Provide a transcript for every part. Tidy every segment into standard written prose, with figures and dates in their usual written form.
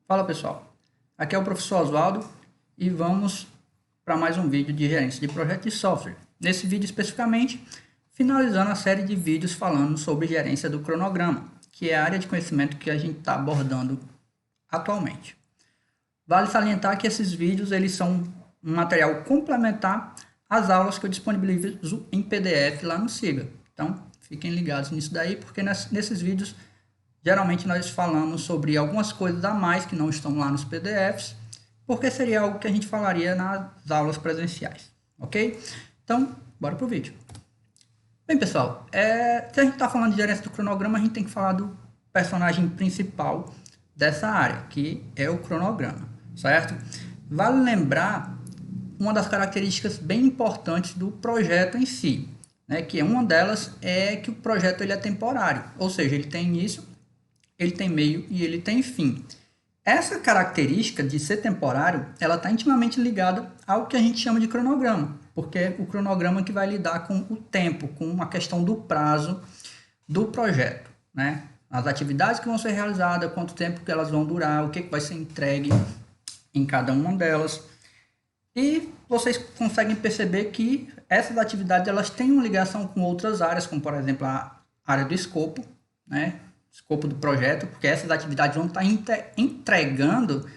Fala pessoal, aqui é o professor Oswaldo e vamos para mais um vídeo de gerência de projeto de software. Nesse vídeo especificamente, finalizando a série de vídeos falando sobre gerência do cronograma, que é a área de conhecimento que a gente está abordando atualmente. Vale salientar que esses vídeos eles são um material complementar às aulas que eu disponibilizo em PDF lá no Siga. Então, fiquem ligados nisso daí, porque nesses vídeos geralmente nós falamos sobre algumas coisas a mais que não estão lá nos PDFs, porque seria algo que a gente falaria nas aulas presenciais, ok? Então, bora pro vídeo. Bem, pessoal, se a gente está falando de gerência do cronograma, a gente tem que falar do personagem principal dessa área, que é o cronograma, certo? Vale lembrar uma das características bem importantes do projeto em si, né? Que uma delas é que o projeto ele é temporário, ou seja, ele tem início, ele tem meio e ele tem fim. Essa característica de ser temporário, ela está intimamente ligada ao que a gente chama de cronograma, porque é o cronograma que vai lidar com o tempo, com a questão do prazo do projeto, né? As atividades que vão ser realizadas, quanto tempo que elas vão durar, o que vai ser entregue em cada uma delas. E vocês conseguem perceber que essas atividades elas têm uma ligação com outras áreas, como por exemplo a área do escopo, né? Escopo do projeto, porque essas atividades vão estar entregando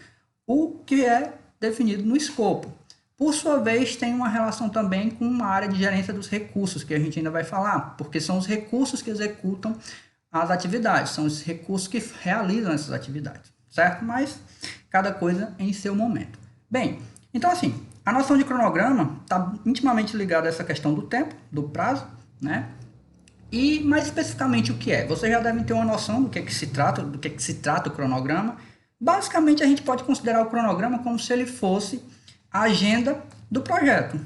o que é definido no escopo. Por sua vez, tem uma relação também com uma área de gerência dos recursos, que a gente ainda vai falar, porque são os recursos que executam as atividades, são os recursos que realizam essas atividades, certo? Mas cada coisa em seu momento. Bem, então assim, a noção de cronograma está intimamente ligada a essa questão do tempo, do prazo, né? E mais especificamente o que é? Vocês já devem ter uma noção do que se trata o cronograma. Basicamente a gente pode considerar o cronograma como se ele fosse a agenda do projeto.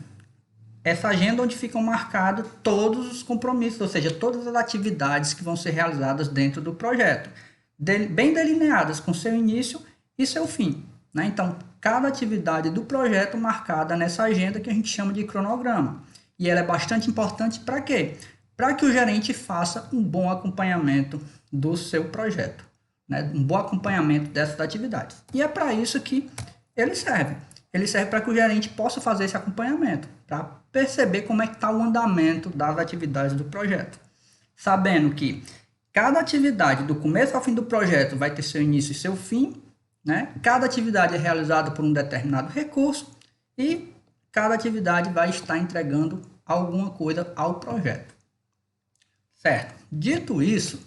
Essa agenda onde ficam marcados todos os compromissos, ou seja, todas as atividades que vão ser realizadas dentro do projeto, bem delineadas com seu início e seu fim, né? Então, cada atividade do projeto marcada nessa agenda que a gente chama de cronograma. E ela é bastante importante para quê? Para que o gerente faça um bom acompanhamento do seu projeto, né? Um bom acompanhamento dessas atividades. E é para isso que ele serve. Ele serve para que o gerente possa fazer esse acompanhamento, para perceber como é que está o andamento das atividades do projeto. Sabendo que cada atividade, do começo ao fim do projeto, vai ter seu início e seu fim, né? Cada atividade é realizada por um determinado recurso e cada atividade vai estar entregando alguma coisa ao projeto. Certo. Dito isso,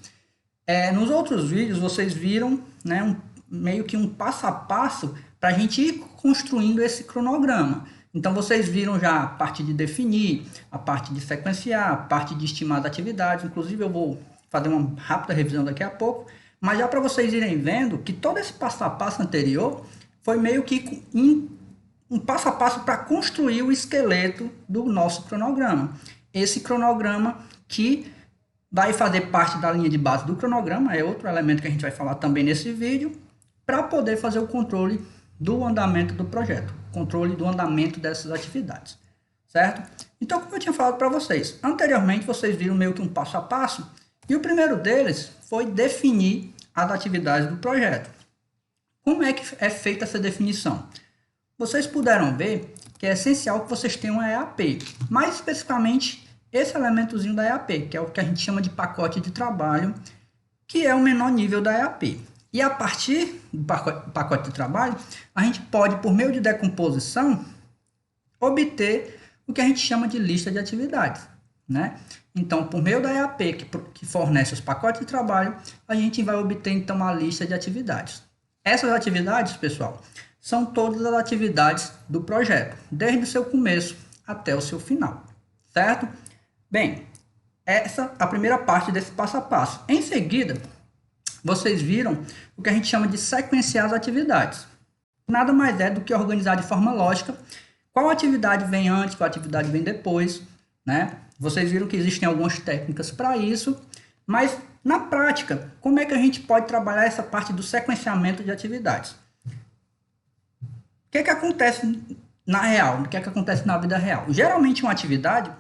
nos outros vídeos vocês viram, né, meio que um passo a passo para a gente ir construindo esse cronograma. Então vocês viram já a parte de definir, a parte de sequenciar, a parte de estimar as atividades. Inclusive eu vou fazer uma rápida revisão daqui a pouco, mas já para vocês irem vendo que todo esse passo a passo anterior foi meio que um passo a passo para construir o esqueleto do nosso cronograma. Esse cronograma que vai fazer parte da linha de base do cronograma, é outro elemento que a gente vai falar também nesse vídeo, para poder fazer o controle do andamento do projeto, controle do andamento dessas atividades, certo? Então, como eu tinha falado para vocês, anteriormente vocês viram meio que um passo a passo, e o primeiro deles foi definir as atividades do projeto. Como é que é feita essa definição? Vocês puderam ver que é essencial que vocês tenham um EAP, mais especificamente esse elementozinho da EAP, que é o que a gente chama de pacote de trabalho, que é o menor nível da EAP. E a partir do pacote de trabalho, a gente pode, por meio de decomposição, obter o que a gente chama de lista de atividades, né? Então, por meio da EAP, que fornece os pacotes de trabalho, a gente vai obter, então, a lista de atividades. Essas atividades, pessoal, são todas as atividades do projeto, desde o seu começo até o seu final, certo? Bem, essa é a primeira parte desse passo a passo. Em seguida, vocês viram o que a gente chama de sequenciar as atividades. Nada mais é do que organizar de forma lógica qual atividade vem antes, qual atividade vem depois, né? Vocês viram que existem algumas técnicas para isso, mas na prática, como é que a gente pode trabalhar essa parte do sequenciamento de atividades? O que é que acontece na real? O que é que acontece na vida real? Geralmente uma atividade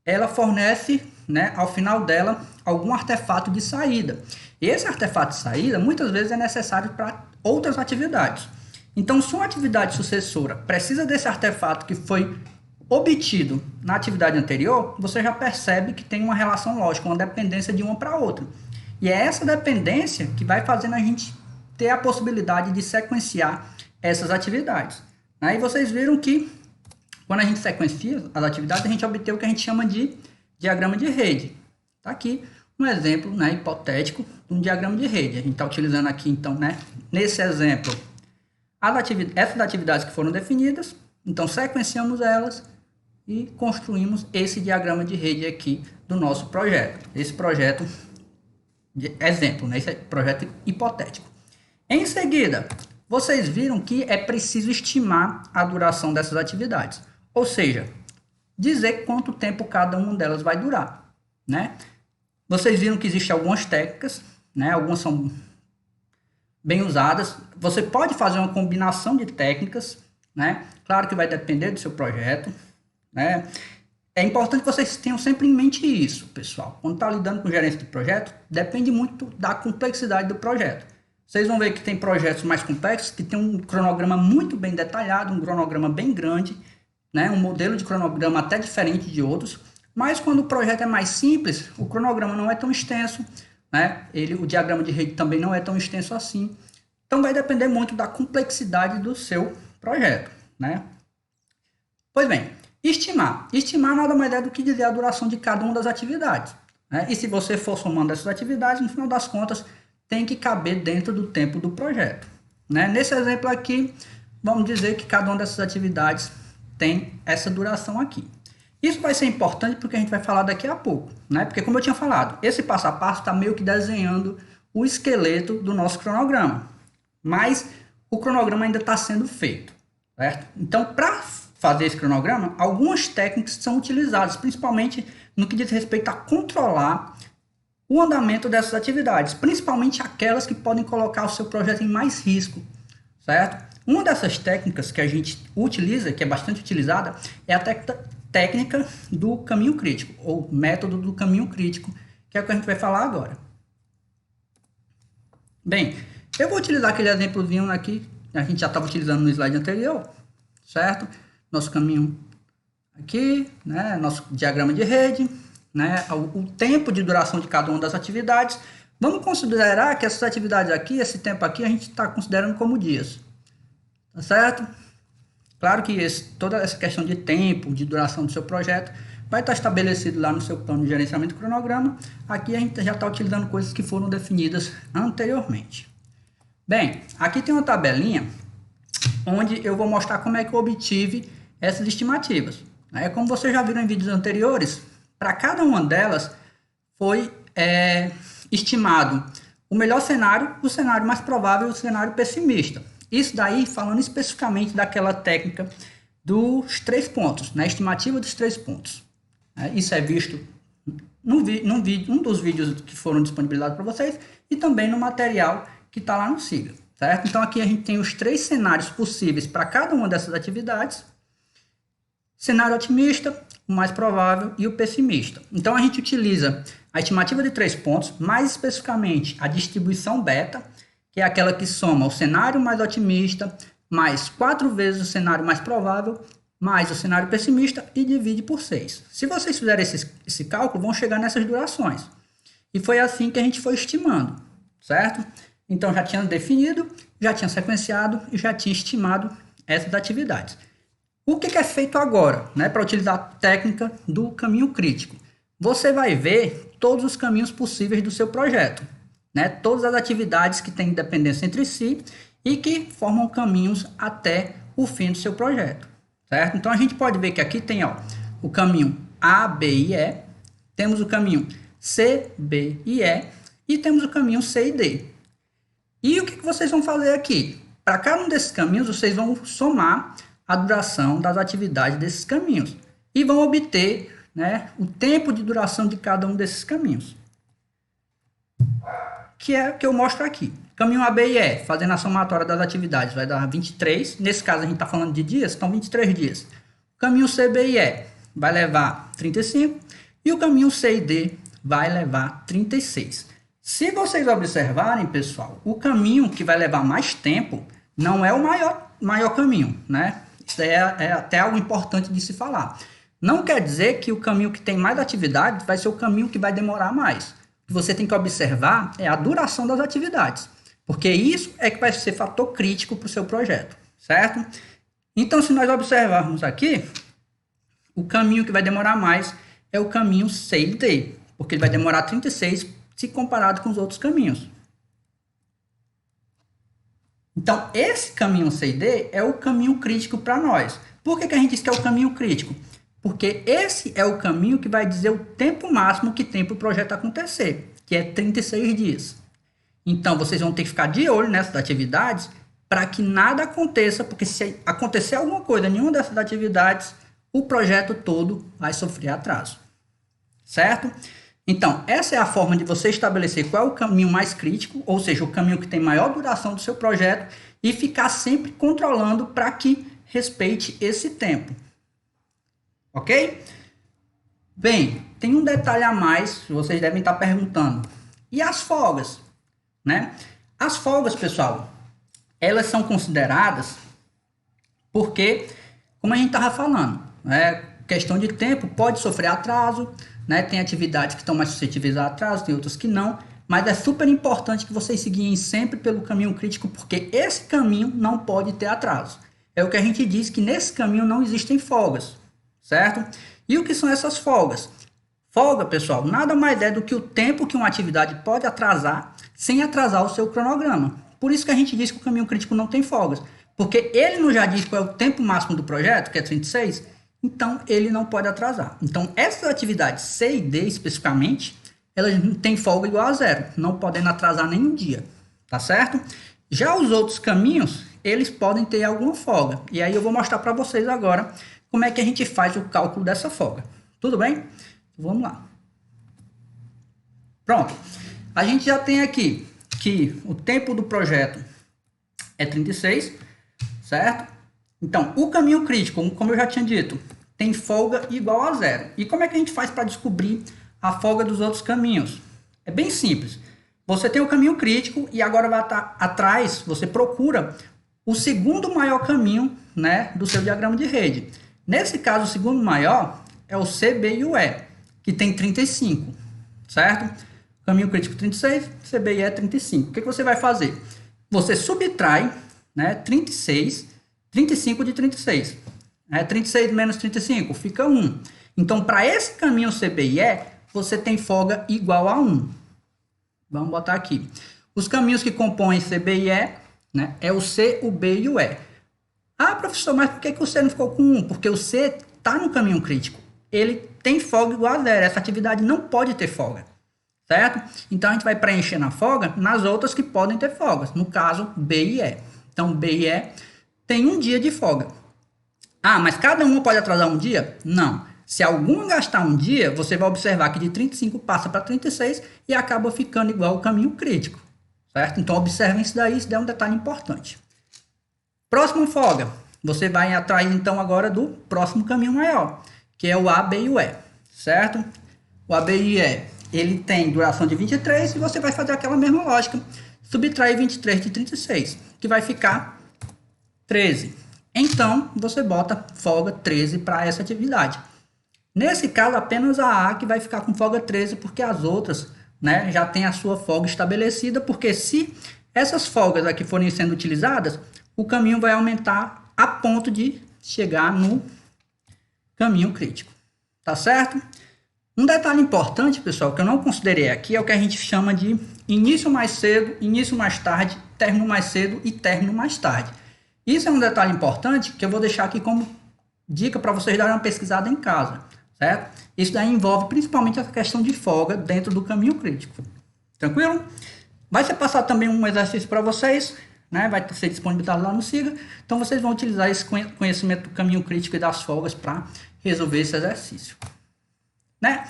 ela fornece, né, ao final dela, algum artefato de saída. E esse artefato de saída, muitas vezes, é necessário para outras atividades. Então, se uma atividade sucessora precisa desse artefato que foi obtido na atividade anterior, você já percebe que tem uma relação lógica, uma dependência de uma para outra. E é essa dependência que vai fazendo a gente ter a possibilidade de sequenciar essas atividades. Aí vocês viram que quando a gente sequencia as atividades, a gente obtém o que a gente chama de diagrama de rede. Está aqui um exemplo, né, hipotético de um diagrama de rede. A gente está utilizando aqui, então, né, nesse exemplo, essas atividades que foram definidas. Então, sequenciamos elas e construímos esse diagrama de rede aqui do nosso projeto. Esse projeto de exemplo, né, esse projeto hipotético. Em seguida, vocês viram que é preciso estimar a duração dessas atividades. Ou seja, dizer quanto tempo cada uma delas vai durar, né? Vocês viram que existem algumas técnicas, né? Algumas são bem usadas. Você pode fazer uma combinação de técnicas, né? Claro que vai depender do seu projeto, né? É importante que vocês tenham sempre em mente isso, pessoal. Quando está lidando com gerência de projeto, depende muito da complexidade do projeto. Vocês vão ver que tem projetos mais complexos que tem um cronograma muito bem detalhado, um cronograma bem grande, né? Um modelo de cronograma até diferente de outros. Mas quando o projeto é mais simples, o cronograma não é tão extenso, né? O diagrama de rede também não é tão extenso assim. Então vai depender muito da complexidade do seu projeto, né? Pois bem, estimar. Estimar nada mais é do que dizer a duração de cada uma das atividades, né? E se você for somando essas atividades, no final das contas, tem que caber dentro do tempo do projeto, né? Nesse exemplo aqui, vamos dizer que cada uma dessas atividades tem essa duração aqui. Isso vai ser importante porque a gente vai falar daqui a pouco, né? Porque como eu tinha falado, esse passo a passo está meio que desenhando o esqueleto do nosso cronograma, mas o cronograma ainda está sendo feito, certo? Então, para fazer esse cronograma, algumas técnicas são utilizadas, principalmente no que diz respeito a controlar o andamento dessas atividades, principalmente aquelas que podem colocar o seu projeto em mais risco, certo? Uma dessas técnicas que a gente utiliza, que é bastante utilizada, é a técnica do caminho crítico, ou método do caminho crítico, que é o que a gente vai falar agora. Bem, eu vou utilizar aquele exemplozinho aqui, que a gente já estava utilizando no slide anterior, certo? Nosso caminho aqui, né? Nosso diagrama de rede, né? O tempo de duração de cada uma das atividades. Vamos considerar que essas atividades aqui, esse tempo aqui, a gente está considerando como dias, tá certo? Claro que toda essa questão de tempo, de duração do seu projeto, vai estar estabelecido lá no seu plano de gerenciamento do cronograma. Aqui a gente já está utilizando coisas que foram definidas anteriormente. Bem, aqui tem uma tabelinha onde eu vou mostrar como é que eu obtive essas estimativas. Como vocês já viram em vídeos anteriores, para cada uma delas foi estimado o melhor cenário, o cenário mais provável e o cenário pessimista. Isso daí falando especificamente daquela técnica dos 3 pontos, na estimativa dos 3 pontos. Isso é visto num dos vídeos que foram disponibilizados para vocês e também no material que está lá no Siga, certo? Então aqui a gente tem os 3 cenários possíveis para cada uma dessas atividades. Cenário otimista, o mais provável e o pessimista. Então a gente utiliza a estimativa de 3 pontos, mais especificamente a distribuição beta, que é aquela que soma o cenário mais otimista, mais 4 vezes o cenário mais provável, mais o cenário pessimista e divide por 6. Se vocês fizerem esse cálculo, vão chegar nessas durações. E foi assim que a gente foi estimando, certo? Então já tinha definido, já tinha sequenciado e já tinha estimado essas atividades. O que é feito agora, né, para utilizar a técnica do caminho crítico? Você vai ver todos os caminhos possíveis do seu projeto, né, todas as atividades que têm dependência entre si e que formam caminhos até o fim do seu projeto, certo? Então a gente pode ver que aqui tem o caminho A, B e E, temos o caminho C, B e E e temos o caminho C e D. E o que vocês vão fazer aqui? Para cada um desses caminhos, vocês vão somar a duração das atividades desses caminhos e vão obter, né, o tempo de duração de cada um desses caminhos, que é o que eu mostro aqui. Caminho A, B e E, fazendo a somatória das atividades, vai dar 23. Nesse caso, a gente está falando de dias, então 23 dias. O caminho C, B e E vai levar 35 e o caminho C e D vai levar 36. Se vocês observarem, pessoal, o caminho que vai levar mais tempo não é o maior caminho, né? Isso é até algo importante de se falar. Não quer dizer que o caminho que tem mais atividades vai ser o caminho que vai demorar mais. O que você tem que observar é a duração das atividades, porque isso é que vai ser fator crítico para o seu projeto, certo? Então, se nós observarmos aqui, o caminho que vai demorar mais é o caminho C e D, porque ele vai demorar 36 se comparado com os outros caminhos. Então, esse caminho C e D é o caminho crítico para nós. Por que a gente diz que é o caminho crítico? Porque esse é o caminho que vai dizer o tempo máximo que tem para o projeto acontecer, que é 36 dias. Então, vocês vão ter que ficar de olho nessas atividades para que nada aconteça, porque se acontecer alguma coisa em nenhuma dessas atividades, o projeto todo vai sofrer atraso. Certo? Então, essa é a forma de você estabelecer qual é o caminho mais crítico, ou seja, o caminho que tem maior duração do seu projeto, e ficar sempre controlando para que respeite esse tempo. Ok? Bem, tem um detalhe a mais que vocês devem estar perguntando. E as folgas? Né? As folgas, pessoal, elas são consideradas porque, como a gente estava falando, né, questão de tempo pode sofrer atraso, né? Tem atividades que estão mais suscetíveis a atraso, tem outras que não, mas é super importante que vocês seguirem sempre pelo caminho crítico, porque esse caminho não pode ter atraso. É o que a gente diz, que nesse caminho não existem folgas, certo? E o que são essas folgas? Folga, pessoal, nada mais é do que o tempo que uma atividade pode atrasar sem atrasar o seu cronograma. Por isso que a gente diz que o caminho crítico não tem folgas, porque ele não já diz qual é o tempo máximo do projeto, que é 36, então ele não pode atrasar. Então essas atividades C e D especificamente, elas não têm folga igual a zero, não podendo atrasar nenhum dia, tá certo? Já os outros caminhos, eles podem ter alguma folga, e aí eu vou mostrar para vocês agora como é que a gente faz o cálculo dessa folga. Tudo bem? Vamos lá. Pronto. A gente já tem aqui que o tempo do projeto é 36, certo? Então, o caminho crítico, como eu já tinha dito, tem folga igual a zero. E como é que a gente faz para descobrir a folga dos outros caminhos? É bem simples. Você tem o caminho crítico e agora vai estar atrás, você procura o segundo maior caminho, né, do seu diagrama de rede. Nesse caso, o segundo maior é o C, B e o E, que tem 35, certo? Caminho crítico 36, C, B e E 35. O que você vai fazer? Você subtrai, né, 35 de 36. 36 menos 35 fica 1. Então, para esse caminho C, B e E, você tem folga igual a 1. Vamos botar aqui. Os caminhos que compõem C, B e E, né, é o C, o B e o E. Ah, professor, mas por que o C não ficou com 1? Porque o C está no caminho crítico. Ele tem folga igual a zero. Essa atividade não pode ter folga. Certo? Então, a gente vai preencher na folga nas outras que podem ter folgas. No caso, B e E. Então, B e E tem um dia de folga. Ah, mas cada uma pode atrasar um dia? Não. Se alguma gastar um dia, você vai observar que de 35 passa para 36 e acaba ficando igual ao caminho crítico. Certo? Então, observem isso daí, isso é um detalhe importante. Próxima folga. Você vai atrás, então, agora do próximo caminho maior, que é o A, B e o E. Certo? O A, B e E, ele tem duração de 23 e você vai fazer aquela mesma lógica. Subtrai 23 de 36, que vai ficar 13. Então, você bota folga 13 para essa atividade. Nesse caso, apenas a A que vai ficar com folga 13, porque as outras, né, já tem a sua folga estabelecida, porque se essas folgas aqui forem sendo utilizadas, o caminho vai aumentar a ponto de chegar no caminho crítico. Tá certo? Um detalhe importante, pessoal, que eu não considerei aqui, é o que a gente chama de início mais cedo, início mais tarde, término mais cedo e término mais tarde. Isso é um detalhe importante que eu vou deixar aqui como dica para vocês darem uma pesquisada em casa, certo? Isso daí envolve principalmente essa questão de folga dentro do caminho crítico. Tranquilo? Vai ser passado também um exercício para vocês, né? Vai ser disponibilizado lá no Siga. Então vocês vão utilizar esse conhecimento do caminho crítico e das folgas para resolver esse exercício. Né?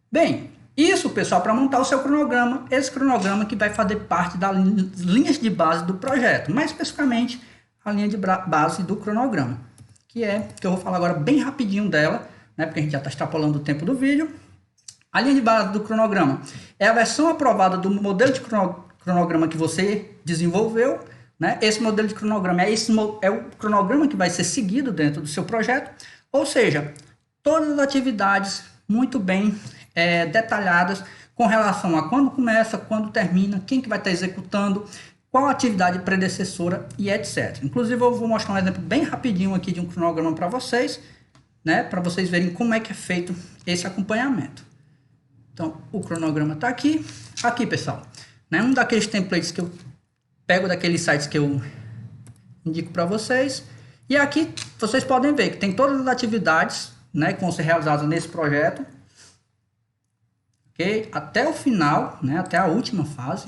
Bem, isso, pessoal, para montar o seu cronograma, esse cronograma que vai fazer parte das linhas de base do projeto, mais especificamente a linha de base do cronograma, que eu vou falar agora bem rapidinho dela, né, porque a gente já está extrapolando o tempo do vídeo, A linha de base do cronograma é a versão aprovada do modelo de cronograma que você desenvolveu, né? Esse modelo de cronograma é o cronograma que vai ser seguido dentro do seu projeto, ou seja, todas as atividades muito bem detalhadas com relação a quando começa, quando termina, quem que vai estar executando, qual atividade predecessora e etc. Inclusive eu vou mostrar um exemplo bem rapidinho aqui de um cronograma para vocês, né? Para vocês verem como é que é feito esse acompanhamento. Então, o cronograma está aqui. Aqui, pessoal, né? Um daqueles templates que eu pego daqueles sites que eu indico para vocês. E aqui vocês podem ver que tem todas as atividades, né, que vão ser realizadas nesse projeto. Ok? Até o final, né, até a última fase.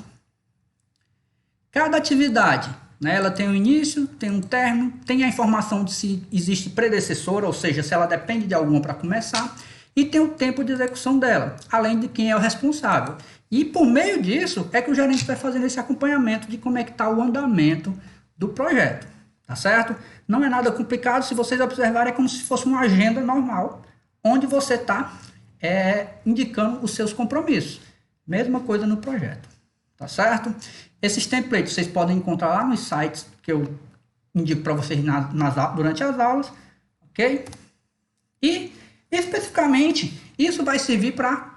Cada atividade, né, ela tem um início, tem um término, tem a informação de se existe predecessora, ou seja, se ela depende de alguma para começar. E tem o tempo de execução dela, além de quem é o responsável. E por meio disso é que o gerente vai fazendo esse acompanhamento de como é que está o andamento do projeto, tá certo? Não é nada complicado, se vocês observarem é como se fosse uma agenda normal, onde você está indicando os seus compromissos. Mesma coisa no projeto, tá certo? Esses templates vocês podem encontrar lá nos sites que eu indico para vocês durante as aulas, ok? E especificamente, isso vai servir para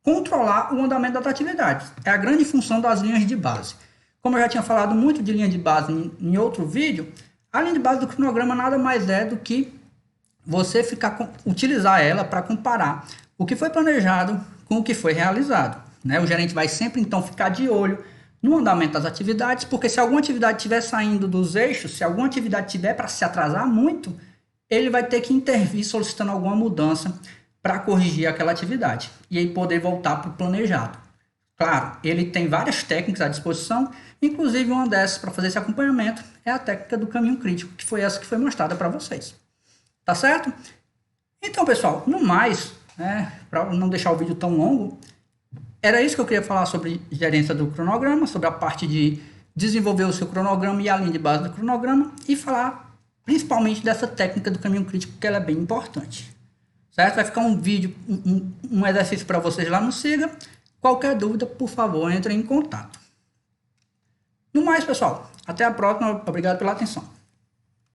controlar o andamento das atividades. É a grande função das linhas de base. Como eu já tinha falado muito de linha de base em outro vídeo, a linha de base do cronograma nada mais é do que você utilizar ela para comparar o que foi planejado com o que foi realizado, né? O gerente vai sempre então ficar de olho no andamento das atividades, porque se alguma atividade estiver saindo dos eixos, se alguma atividade tiver para se atrasar muito, ele vai ter que intervir solicitando alguma mudança para corrigir aquela atividade e aí poder voltar para o planejado. Claro, ele tem várias técnicas à disposição, inclusive uma dessas para fazer esse acompanhamento é a técnica do caminho crítico, que foi essa que foi mostrada para vocês. Tá certo? Então, pessoal, no mais, para não deixar o vídeo tão longo, era isso que eu queria falar sobre gerência do cronograma, sobre a parte de desenvolver o seu cronograma e a linha de base do cronograma e falar principalmente dessa técnica do caminho crítico, que ela é bem importante. Certo? Vai ficar um vídeo, um exercício para vocês lá no Siga. Qualquer dúvida, por favor, entre em contato. No mais, pessoal, até a próxima. Obrigado pela atenção.